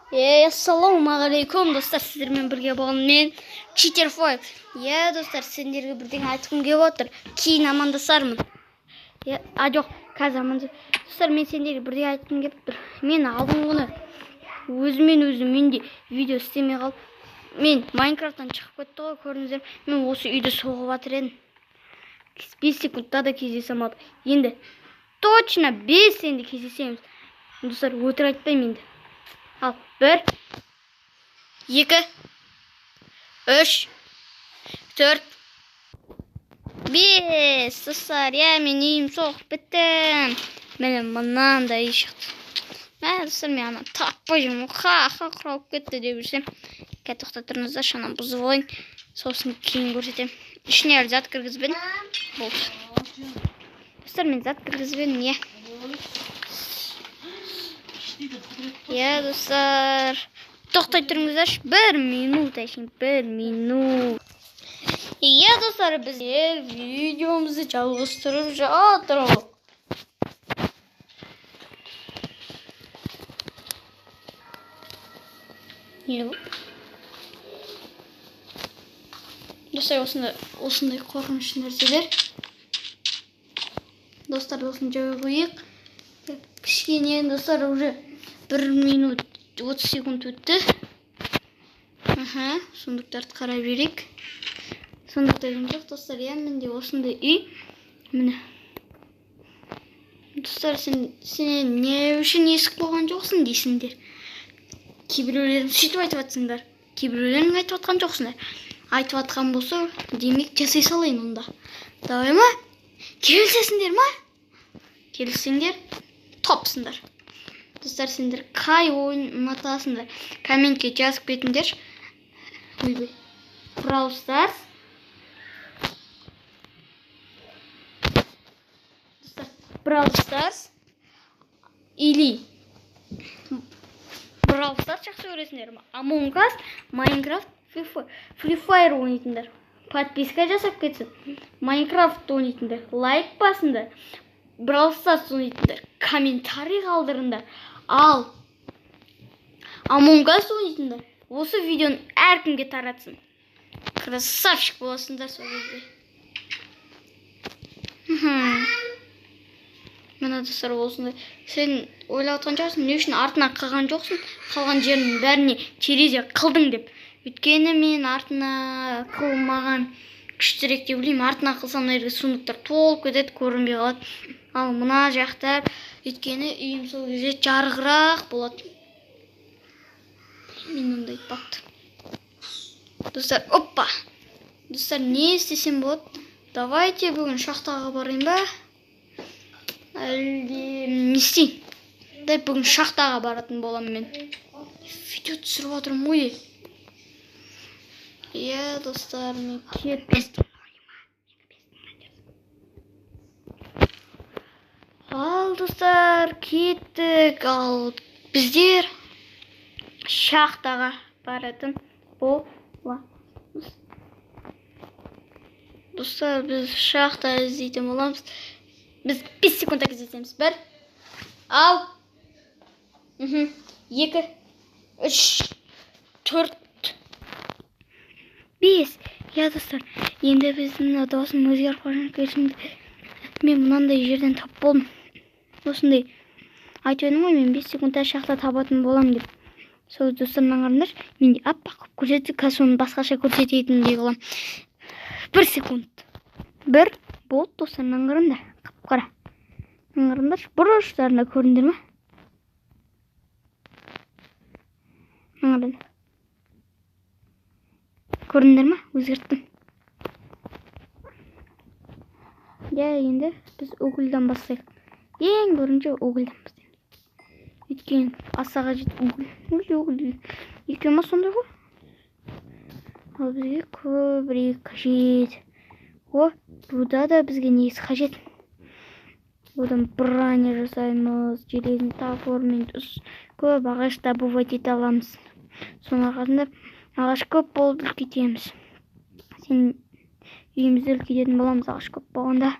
Ассалаумағалейкум достар, сіздермен бірге болған мен Читерфой. Достар, сендерге бірден айтқым келіп отыр. Кейін амандасармын. Жоқ, қазір амандасармын. Достар, мен сендерге бірден айтқым келіп тұр. Мен алдың ғана өзім менде видео істемей қалып. Мен Майнкрафттан шығып кетті ғой, көрдіңіздер. Мен осы үйді соғып жатыр едім. 5 секундта да кездесе алмадым. Енді точно 5 енді кездесеміз. Достар, өтірік айтпаймын енді. Ал, 1, 2, 3, 4, 5. Достар, мен үйім соғып біттім. Менің мынандай үй шықты. Достар, мен ана таппай жүрмін. Қа құралып кетті деп жүрсем. Кәй тоқта тұрыңыздар, шанам бұзып ойын. Сосын кейін көрсетем. Ішіне әлі зат кіргізбен. Болды. Достар, мен зат кіргізбен. Достар, тоқтай тұрыңыздар. 1 минут әшін, 1 минут. Достар, біз видеомызды жалғастырып жатырмыз. Достар, осындай қорқынышты нәрселер. Достар, осыны жауып қойық. Кішкене, достар, уже 1 минут 30 секунд өтті. Сондықтарды қарап жүрек. Сондықтардың жоқ, достар, менде осындай үй. Міне. Достар, сен не үшін есік болған жоқсың дейсіңдер. Кейбіреулерің сөйтіп айтып жатсыңдар. Кейбіреулерің айтып жатқан жоқсыңдар. Айтып жатқан болса, демек жасай салайын онда. Давай ма? Келісесіңдер ма? Келіссеңдер, топсыңдар. Достар, сендер қай ойын ұнатасыңдар? Комментке жазып кетіңдер. Brawl Stars. Достар, Brawl Stars. Или Brawl Stars жақсы көресіңдер ма? Among Us, Minecraft, Free Fire ойнайтындар. Подписка жасап кетсін. Minecraft ойнайтындар. Лайк басыңдар. Brawl Stars ойнайтындар. Комментарий қалдырыңдар. Ал Among Us ойнайтындар. Осы видеоны әркімге таратсын. Красавчик боласыңдар сол кезде. Мына достар, осындай. Сен ойлап отқан жоқсың, не үшін артына қылған жоқсың? Қалған жерінің бәріне терезе қылдың деп. Өйткені мен артына қылмаған күштірек деп білеймін. Артына қылсам нәрге сундықтар толып кетеді, көрінбей қалады. Ал мына жақтар, өйткені үйім сол кезде жарығырақ болады. Мен онда айтпақты. Достар, оппа! Достар, не істесем болады? Давайте бүгін шахтаға барайын ба? Әлде не істейін? Дай бүгін шахтаға баратын болам мен. Видео түсіріп отырмын ғой. Достар, мен кеттім. Ал достар, кеттік. Ал біздер шахтаға баратын боламыз. Достар, біз шахта іздейтін боламыз. Біз 5 секундта кездесеміз. 1, ал 2, 3, 4, 5. Достар, енді біздің дауысын өзгеріп қойған кезінде мен мынандай жерден тап болдым. Осындай айтып едім ғой, мен 5 секундта шахта табатын болам деп. Сол достарымнан қараңдар, менде аппақ көрсетті, қазір оны басқаша көрсететіндей қылам. 1 секунд. 1 болды, достарымнан қараңдар. Қап-қара. Қараңдар, бұрыштарында көріндер ме? Қараңдар. Көріндер ме? Өзгерттім. Енді біз өгілден бастайық. Ең бірінші өгілден бастайық. Өткен асаға жет өгіл. Екен ма сондай ғой? Ал бізге көбірек қажет. Бұда да бізге несі қажет. Одан броня жасаймыз. Железін тағырмен көп ағаш добывать ете аламыз. Соның арқасында ағаш көп болып үлкейтеміз. Сен үйімізді үлкейтетін боламыз ағаш көп болғанда.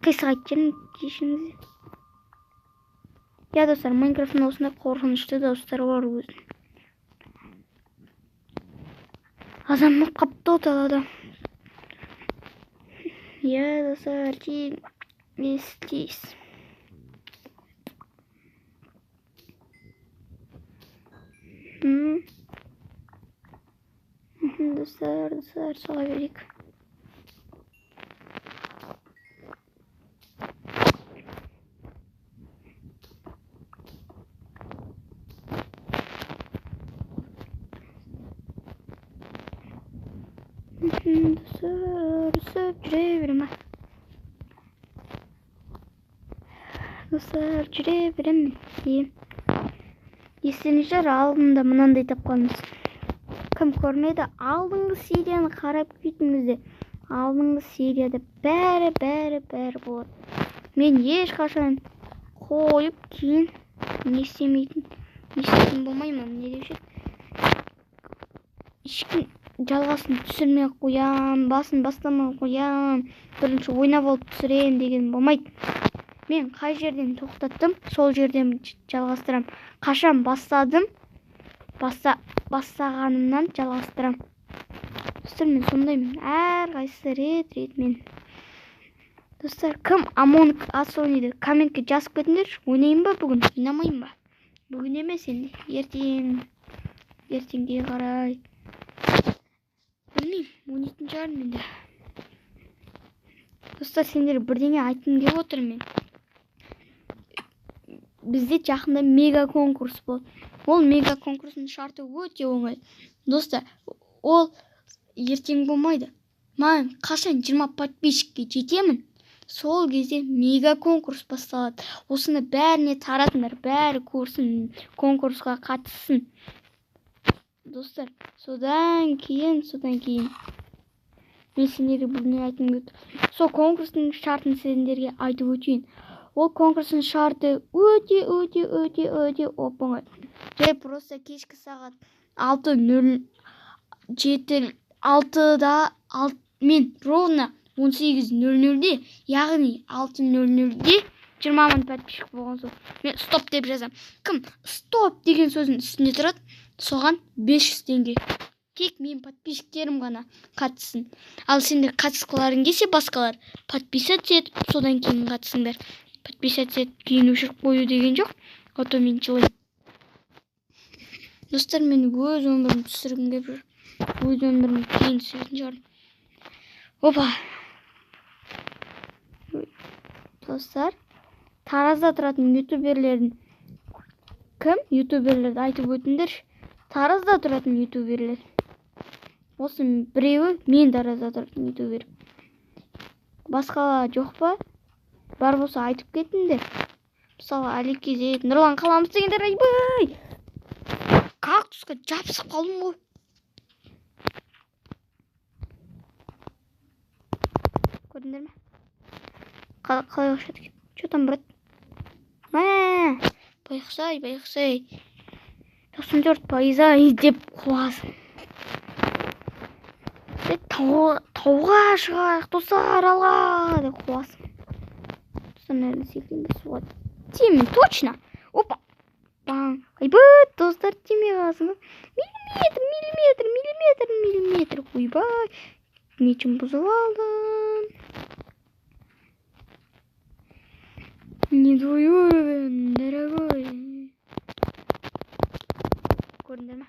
Қисық айтқан кешіңіз. Достар, Майнкрафттың осындай қорқынышты дауыстары бар өзінің. Азамат қапты оталады. Иә, достар, естейсіз. Достар, сала берейік. Достар, жүре берем. Достар, жүре берем. Естеріңіздер, алдында мынандай тапқанбыз. Кім көрмеді, алдыңғы серияны қарап кетіңізде. Алдыңғы серияда бәрі болады. Мен ешқашан қойып кейін не істемейтін болмаймын. Не деуші? Ешкім жалғасын түсірмей қоям, басын бастамай қоям, бірінші ойнап алып түсірем деген болмайды. Мен қай жерден тоқтаттым, сол жерден жалғастырам. Қашан бастадым, бастағанымнан жалғастырам. Достар, мен сондаймын. Әрқайсысы рет мен. Достар, кім Among Us ойнайды? Комментке жазып кетіңдер. Ойнайын ба бүгін? Ойнамайын ба? Бүгін емес енді. Ертеңге қарай. Білмеймін, ойнайтын шығармын менде. Достар, сендер бірдеңе айтқым келіп отыр мен. Бізде жақында мега конкурс болды. Ол мега конкурстың шарты өте оңай. Достар, ол ертең болмайды. Мен қашан 20 подписчикке жетемін, сол кезде мега конкурс басталады. Осыны бәріне таратыңдар, бәрі көрсін, конкурсқа қатыссын. Достар, содан кейін мен сендерге бүгін айтып өтіп. Сол конкурстың шартын сендерге айтып өтейін. Ол конкурстың шарты өте оп-оңай. Жай просто кешкі сағат 6:07 мен ровно 18:00-де, яғни 6:00-де 20 мың подписчик болған соң мен стоп деп жазам. Кім стоп деген сөздің үстіне тұрады, соған 500 теңге. Тек мен подписчиктерім ғана қатыссын. Ал сендер қатысқыларың келсе, басқалар подписаться етіп, содан кейін қатысыңдар. Подписаться етіп, кейін өшіріп қою деген жоқ. Ото мен жылаймын. Достар, мен өз өмірімді түсіргім келіп жүр. Өз өмірімді кейін түсіретін шығармын. Опа. Достар, Таразда тұратын ютуберлердің кім? Ютуберлерді айтып өтіңдер. Таразда тұратын ютуберлер. Осы біреуі мен Таразда тұратын ютубер. Басқа жоқ па? Бар болса айтып кетіңдер. Мысалы, Аликезет, Нұрлан Қаламыс дегендер айбай! Кактусқа жабысып қалдым ғой. Көрдіңдер ме? Қалай ұқсады екен? Что там, брат? Байқсай. 94% деп қуасың. Тауға шығайық, достар, алға деп қуасың. Достар, наверное, секілді суға тиемін, точно. Опа. Баң. Айбыт, достар, тиме қаласың. Миллиметр. Ойбай. Нечім бұзып алдым. Не твой уровень, дорогой. Көрдіңдер ме?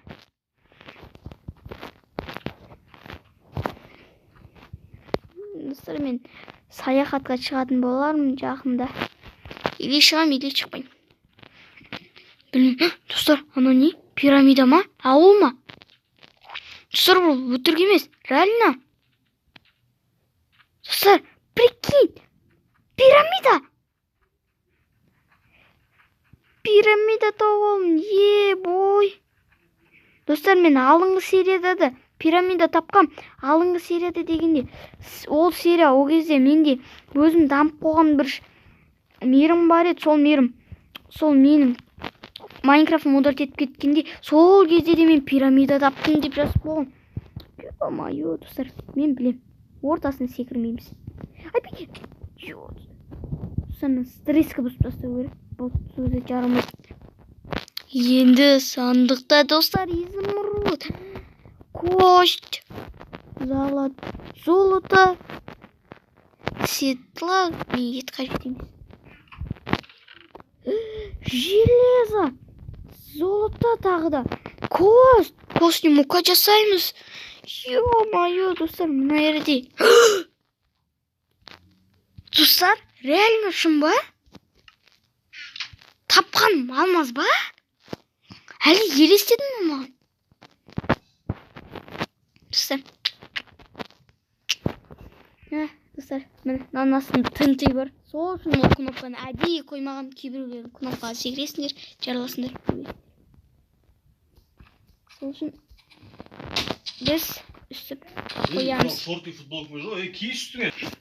Достар, мен саяхатқа шығатын болармын жақында. Или шығам, или шықпайым. Білмеймін. Достар, ана не? Пирамида ма? Ауыл ма? Достар, бұл өтірік емес. Реально. Достар, прикинь. Пирамида тауып алдым. Бой. Достар, мен алыңғы серияда да пирамида тапқам. Алыңғы серияда дегенде, ол серия о кезде менде өзім дамып қойған бір мейірім бар еді. Сол менің Майнкрафт модерт етіп кеткенде, сол кезде де мен пирамида таптым деп жазып қойған. Ё-моё, достар, мен білем. Ортасын секірмейміз. Достар, стресске бұзып тастау керек. Бұл сөзі жарамайды. Енді сандықта, достар, изумруд. Кость. Золото. Светло. Нет, кажется. Железо. Золото тағы да. Кость. Костный мука жасаймыз. Ё-моё, достар, мына жерде. Достар, реально шын ба? Тапқан алмаз ба? Әлі елестедің ме маған? Достар. Достар, міне мынаның астында тінтей бар. Сол үшін ол кнопканы әдейі қоймаған, кейбіреулер кнопкаға секіресіңдер, жарыласыңдар. Сол үшін біз үстіп қоямыз. Шорты футболкамыз жоқ, ки үстіңе.